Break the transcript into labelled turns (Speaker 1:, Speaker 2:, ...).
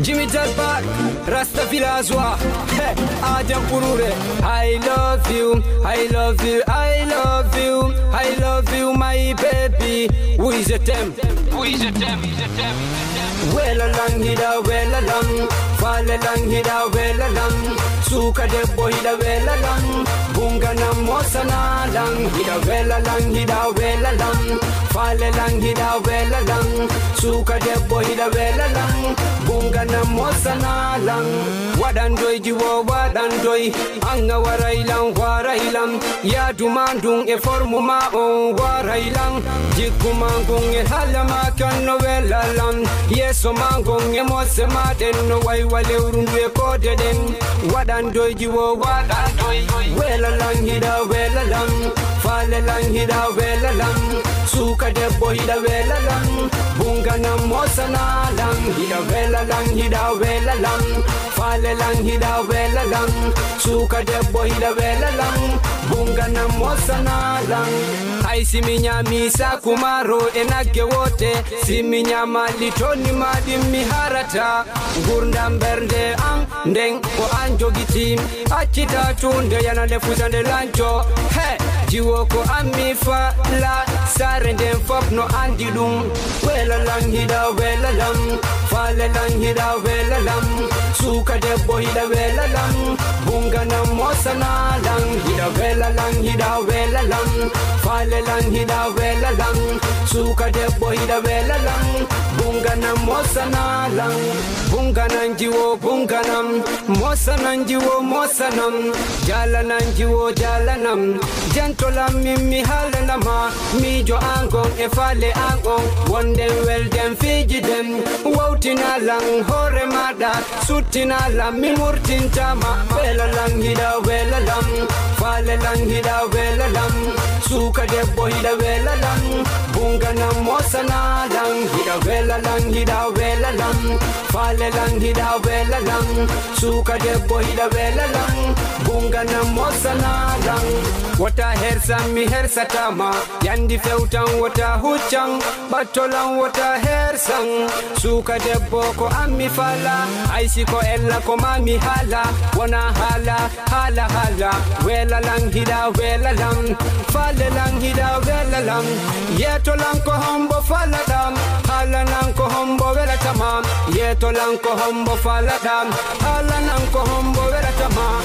Speaker 1: Jimmy Jalpak, Rasta Vilazwa, Adam Purure. I love you, I love you, I love you, I love you, my baby. Who is a temp? Who is a temp? Well along hida, well along, fall along hida, well along. Suka de boy hida, well along. Bunga na mosana lang hida, well along hida, well along. Fall along hida, well along. Suka de boy hida, well along. Bunga na mosana lang. Wadandoy jiwo wadandoy, anga warailang ya dumandung e formu ma on warailang. Jikumangong e halama kan novela lam. Yeso mangong e mose maden no wai wale urundu e kode den. Wadandoy jiwo wadandoy, wela lang hida wela lam. Fale lang hida wela lam. Suka de boy hida wela lam. Bunga na mosana lang hida wela lang hida wela lam. Fale lang hida wela lang. Suka de boy hida wela lam. Bunga na mosana lang. Ai siminya misa kumaro enage wote. Siminya malitoni madi miharata. Gurdam bernde ang ndeng ko anjo gitim. Achita tunde yana lefuzande lancho. Hey, jiwo ko amifa la sarende fop no andidum. Wela lang hida wela lam. Fale lang hida wela lam. Suka de boy hida wela lam. Bunga na mosana lang hida wela lang hida wela lam. Fale lang hida wela lam. Suka de boy hida wela lam. Bunga na mosana lang. Bunga nanjiwo bunga nam. Mosa nanjiwo mosa nam. Jala nanjiwo jala nam. Jantola mimi halanama. Mijo angong e fale angong. One day well dem fiji dem. Wautina lang hore mada. Sutina lam mimurtin tama. Wela lang hida wela lam. Fale lang hida wela lam. Suka de boy hida wela lam. Bunga na mosa na lang. Hida wela lang hida wela lam. Fale lang hida wela lam. Suka de boy hida wela lam. Bunga na mosa na lang. Wata hersa mi hersa tama. Yandi feutan wata huchang. Batolang wata hersang. Suka de boko ami fala. Aisi ko ella ko mami hala. Wana hala hala hala. Wela lang hida wela lam. Fale lang hida wela lam. Yeto lang ko hombo fala dam. Hala lang ko hombo wela tamam. Yeto lang ko hombo fala dam. Hala lang ko hombo wela tamam.